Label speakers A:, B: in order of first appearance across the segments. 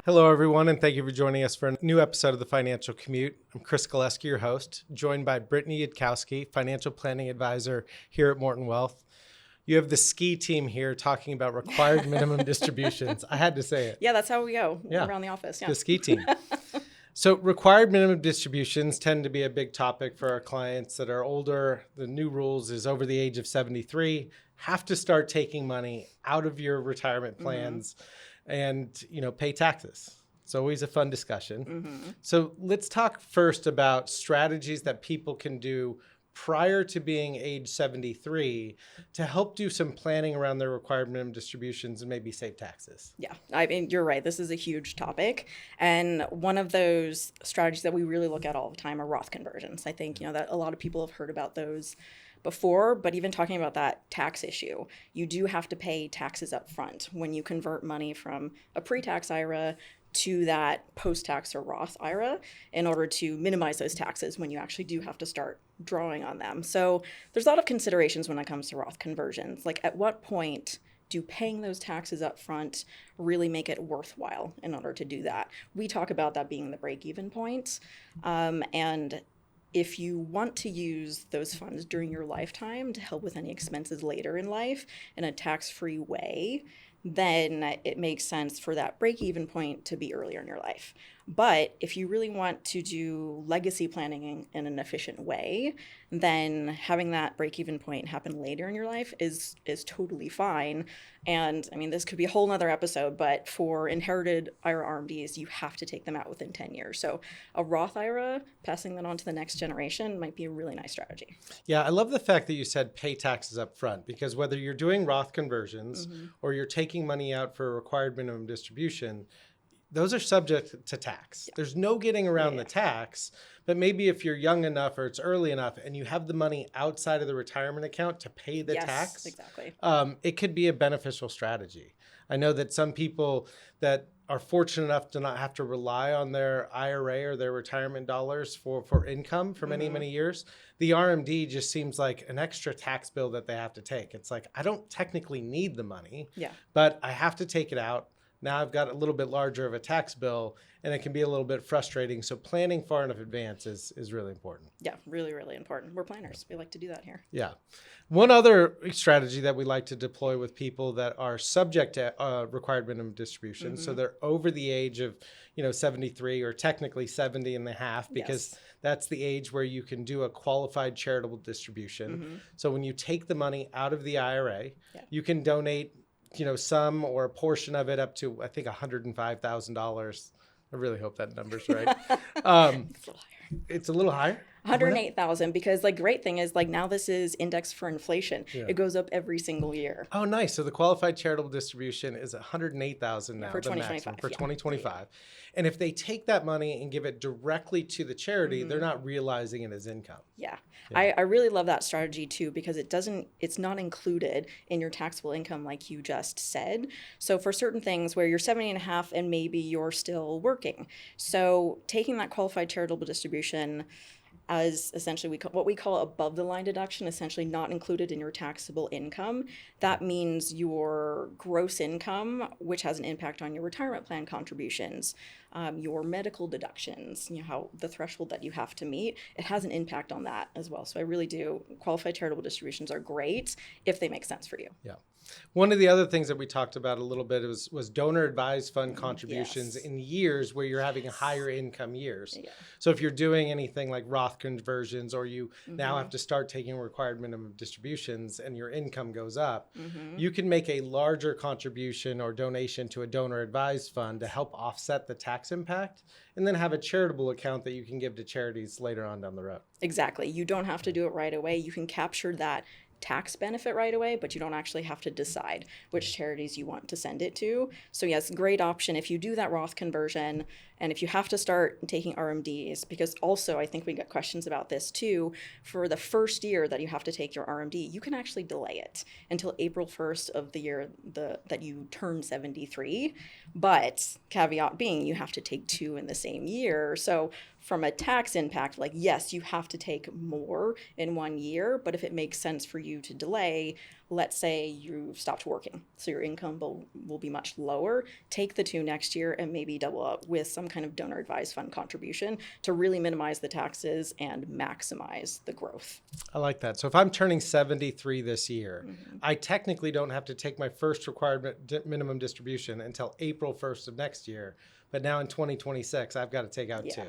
A: Hello, everyone, and thank you for joining us for a new episode of the Financial Commute. I'm Chris Gillespie, your host, joined by Brittany Yudkowsky, Financial Planning Advisor here at Morton Wealth. You have the ski team here talking about required minimum distributions. I had to say it.
B: Yeah, that's how we go around the office. Yeah.
A: The ski team. So required minimum distributions tend to be a big topic for our clients that are older. The new rules is over the age of 73, have to start taking money out of your retirement plans and, pay taxes. It's always a fun discussion. So let's talk first about strategies that people can do prior to being age 73 to help do some planning around their required minimum distributions and maybe save taxes.
B: Yeah, I mean, you're right. This is a huge topic. And one of those strategies that we really look at all the time are Roth conversions. I think, that a lot of people have heard about those before, but even talking about that tax issue, you do have to pay taxes up front when you convert money from a pre-tax IRA to that post-tax or Roth IRA in order to minimize those taxes when you actually do have to start drawing on them. So there's a lot of considerations when it comes to Roth conversions. Like, at what point do paying those taxes up front really make it worthwhile in order to do that? We talk about that being the break-even point. And if you want to use those funds during your lifetime to help with any expenses later in life in a tax-free way, then it makes sense for that break-even point to be earlier in your life. But if you really want to do legacy planning in an efficient way, then having that break-even point happen later in your life is totally fine. And I mean, this could be a whole nother episode, but for inherited IRA RMDs, you have to take them out within 10 years. So a Roth IRA, passing that on to the next generation might be a really nice strategy.
A: Yeah, I love the fact that you said pay taxes up front, because whether you're doing Roth conversions or you're taking money out for a required minimum distribution, those are subject to tax. Yeah. There's no getting around the tax, but maybe if you're young enough or it's early enough and you have the money outside of the retirement account to pay the tax,
B: exactly.
A: It could be a beneficial strategy. I know that some people that are fortunate enough to not have to rely on their IRA or their retirement dollars for income for many, many years, the RMD just seems like an extra tax bill that they have to take. It's like, I don't technically need the money, but I have to take it out. Now I've got a little bit larger of a tax bill, and it can be a little bit frustrating. So planning far enough in advance is really important.
B: Yeah, really, really important. We're planners. We like to do that here.
A: Yeah. One other strategy that we like to deploy with people that are subject to required minimum distribution. So they're over the age of, 73 or technically 70 and a half, because that's the age where you can do a qualified charitable distribution. So when you take the money out of the IRA, you can donate some or a portion of it up to, I think, $105,000. I really hope that number's right.
B: It's a little higher.
A: It's a little higher?
B: 108,000, because great thing is now this is indexed for inflation. Yeah. It goes up every single year.
A: Oh, nice. So the qualified charitable distribution is 108,000 now,
B: for 2025.
A: For 2025. And if they take that money and give it directly to the charity, they're not realizing it as income.
B: Yeah. I really love that strategy too, because it's not included in your taxable income like you just said. So for certain things where you're 70 and a half and maybe you're still working, so taking that qualified charitable distribution as essentially what we call above the line deduction, essentially not included in your taxable income. That means your gross income, which has an impact on your retirement plan contributions, your medical deductions, how the threshold that you have to meet, it has an impact on that as well. So I really do. Qualified charitable distributions are great if they make sense for you.
A: Yeah. One of the other things that we talked about a little bit was donor advised fund contributions in years where you're having higher income years. Yeah. So if you're doing anything like Roth conversions, or you now have to start taking required minimum distributions and your income goes up, you can make a larger contribution or donation to a donor advised fund to help offset the tax impact, and then have a charitable account that you can give to charities later on down the road.
B: Exactly. You don't have to do it right away. You can capture that tax benefit right away, but you don't actually have to decide which charities you want to send it to. So yes, great option if you do that Roth conversion And if you have to start taking RMDs, because also I think we get questions about this too, for the first year that you have to take your RMD, you can actually delay it until April 1st of the year that you turn 73. But caveat being, you have to take 2 in the same year. So from a tax impact, like, yes, you have to take more in 1 year, but if it makes sense for you to delay, let's say you stopped working, so your income will be much lower, take the 2 next year and maybe double up with some kind of donor advised fund contribution to really minimize the taxes and maximize the growth.
A: I like that. So if I'm turning 73 this year, I technically don't have to take my first required minimum distribution until April 1st of next year. But now in 2026, I've got to take out 2.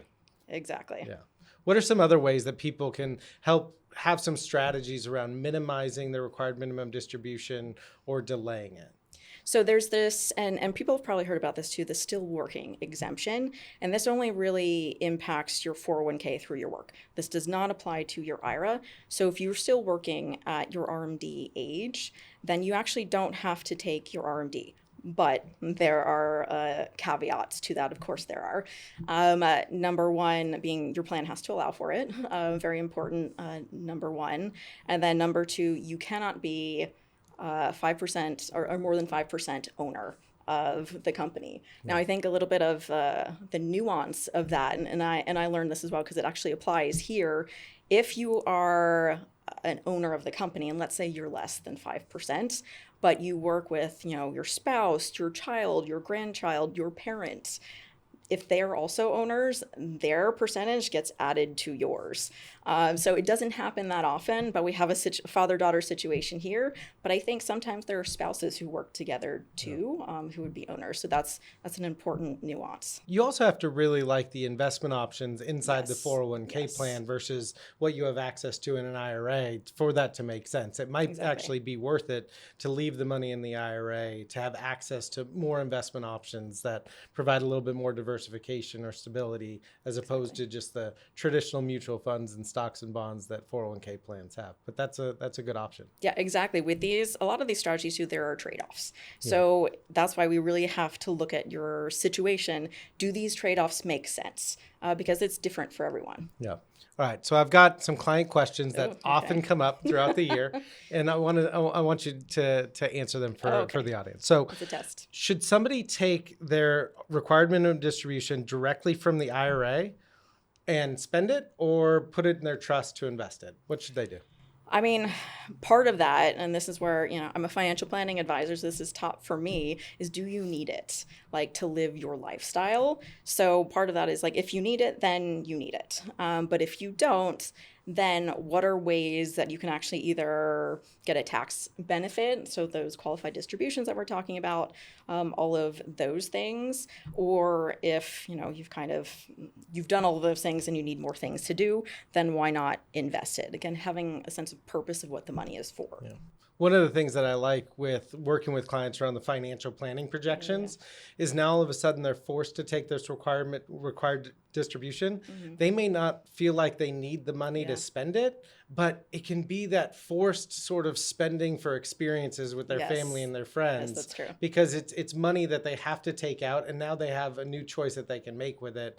B: Exactly.
A: Yeah. What are some other ways that people can help have some strategies around minimizing the required minimum distribution or delaying it?
B: So there's this, and people have probably heard about this too, the still working exemption. And this only really impacts your 401k through your work. This does not apply to your IRA. So if you're still working at your RMD age, then you actually don't have to take your RMD. But there are caveats to that. Of course, there are. Number one being your plan has to allow for it. Very important, number one. And then number 2, you cannot be 5% or more than 5% owner of the company. Now, I think a little bit of the nuance of that, and I learned this as well because it actually applies here. If you are an owner of the company, and let's say you're less than 5%, but you work with, your spouse, your child, your grandchild, your parents, if they're also owners, their percentage gets added to yours. So it doesn't happen that often, but we have a father-daughter situation here. But I think sometimes there are spouses who work together too, who would be owners. So that's an important nuance.
A: You also have to really like the investment options inside the 401k
B: Yes.
A: plan versus what you have access to in an IRA for that to make sense. It might actually be worth it to leave the money in the IRA, to have access to more investment options that provide a little bit more diversification or stability as opposed to just the traditional mutual funds and stocks and bonds that 401k plans have. But that's a good option.
B: Yeah, exactly. With a lot of these strategies too, there are trade-offs. So that's why we really have to look at your situation. Do these trade-offs make sense? Because it's different for everyone.
A: Yeah. All right. So I've got some client questions that often come up throughout the year, and I want you to answer them for the audience. So
B: It's a test.
A: should somebody take their required minimum distribution directly from the IRA and spend it, or put it in their trust to invest it? What should they do?
B: I mean, part of that, and this is where, I'm a financial planning advisor, so this is top for me, is do you need it, like, to live your lifestyle? So part of that is, like, if you need it, then you need it. But if you don't, then what are ways that you can actually either get a tax benefit, so those qualified distributions that we're talking about, all of those things, or if you've done all of those things and you need more things to do, then why not invest it? Again, having a sense of purpose of what the money is for.
A: Yeah. One of the things that I like with working with clients around the financial planning projections is now all of a sudden they're forced to take this required distribution. They may not feel like they need the money to spend it, but it can be that forced sort of spending for experiences with their family and their friends.
B: Yes, that's true.
A: Because it's money that they have to take out, and now they have a new choice that they can make with it,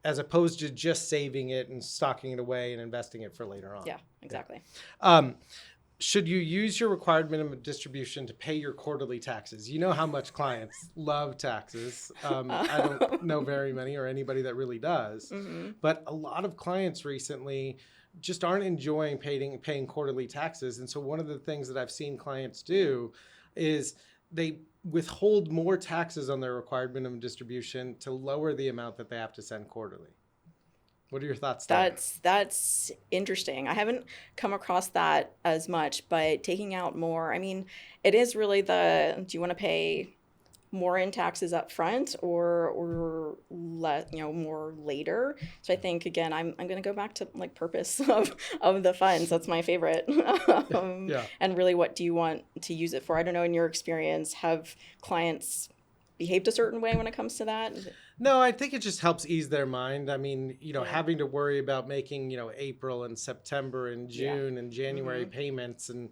A: as opposed to just saving it and stocking it away and investing it for later on.
B: Yeah, exactly.
A: Should you use your required minimum distribution to pay your quarterly taxes? You know how much clients love taxes. I don't know very many or anybody that really does. But a lot of clients recently just aren't enjoying paying quarterly taxes. And so one of the things that I've seen clients do is they withhold more taxes on their required minimum distribution to lower the amount that they have to send quarterly. What are your thoughts there?
B: That's interesting. I haven't come across that as much, but taking out more, I mean, it is really do you want to pay more in taxes up front or more later? So I think, again, I'm going to go back to like purpose of the funds. That's my favorite. And really, what do you want to use it for? I don't know, in your experience, have clients behaved a certain way when it comes to that?
A: No, I think it just helps ease their mind. I mean, having to worry about making, April and September and June and January payments, and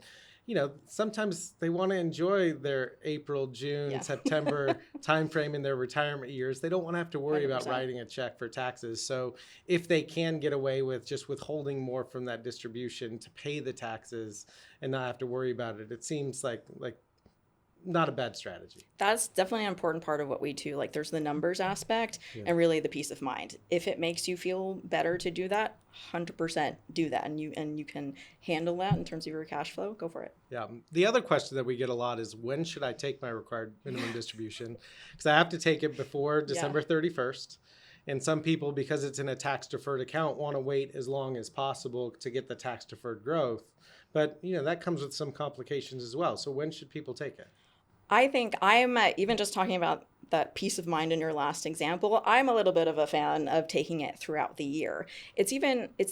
A: sometimes they want to enjoy their April, June,
B: Yeah.
A: September timeframe in their retirement years. They don't want to have to worry about
B: 100%.
A: writing a check for taxes. So if they can get away with just withholding more from that distribution to pay the taxes and not have to worry about it, it seems like not a bad strategy.
B: That's definitely an important part of what we do. Like there's the numbers aspect and really the peace of mind. If it makes you feel better to do that, 100% do that. And you can handle that in terms of your cash flow, go for it.
A: Yeah. The other question that we get a lot is, when should I take my required minimum distribution? Because I have to take it before December 31st. And some people, because it's in a tax deferred account, want to wait as long as possible to get the tax deferred growth. But, that comes with some complications as well. So when should people take it?
B: I think I'm even just talking about that peace of mind in your last example. I'm a little bit of a fan of taking it throughout the year. It's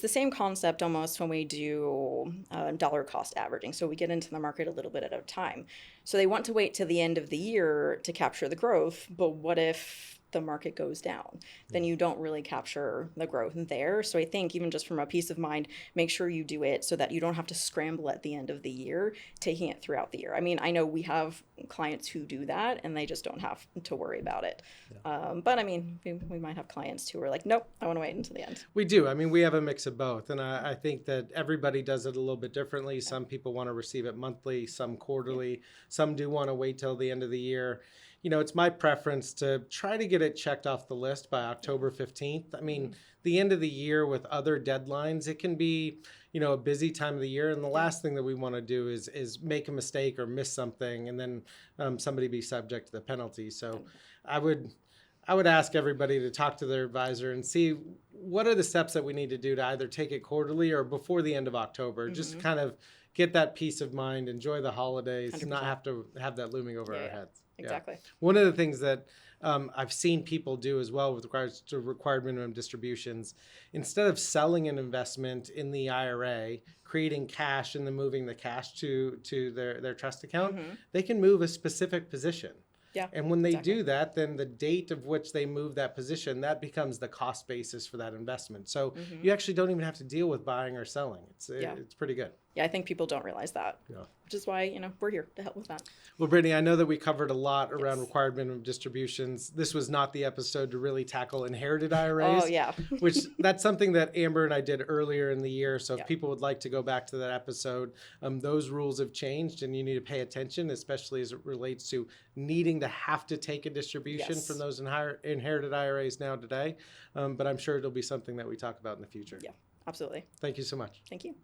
B: the same concept almost when we do dollar cost averaging. So we get into the market a little bit at a time. So they want to wait till the end of the year to capture the growth. But what if the market goes down? Then you don't really capture the growth there. So I think even just from a peace of mind, make sure you do it so that you don't have to scramble at the end of the year, taking it throughout the year. I mean, I know we have clients who do that and they just don't have to worry about it. But I mean, we might have clients who are like, nope, I want to wait until the end.
A: We do. I mean, we have a mix of both. And I think that everybody does it a little bit differently. Some people want to receive it monthly, some quarterly, some do want to wait till the end of the year. It's my preference to try to get it checked off the list by October 15th. I mean, the end of the year with other deadlines, it can be, a busy time of the year. And the last thing that we want to do is make a mistake or miss something and then somebody be subject to the penalty. So I would ask everybody to talk to their advisor and see what are the steps that we need to do to either take it quarterly or before the end of October. Just kind of get that peace of mind, enjoy the holidays,
B: 100%.
A: Not have to have that looming over our heads.
B: Exactly.
A: Yeah. One of the things that I've seen people do as well with regards to required minimum distributions, instead of selling an investment in the IRA, creating cash and then moving the cash to their trust account, they can move a specific position.
B: Yeah.
A: And when they do that, then the date of which they move that position, that becomes the cost basis for that investment. So you actually don't even have to deal with buying or selling. It's pretty good.
B: Yeah, I think people don't realize that, which is why, we're here to help with that.
A: Well, Brittany, I know that we covered a lot around required minimum distributions. This was not the episode to really tackle inherited IRAs.
B: Oh, yeah.
A: Which that's something that Amber and I did earlier in the year. So if people would like to go back to that episode, those rules have changed and you need to pay attention, especially as it relates to needing to have to take a distribution from those inherited IRAs now today. But I'm sure it'll be something that we talk about in the future.
B: Yeah, absolutely.
A: Thank you so much.
B: Thank you.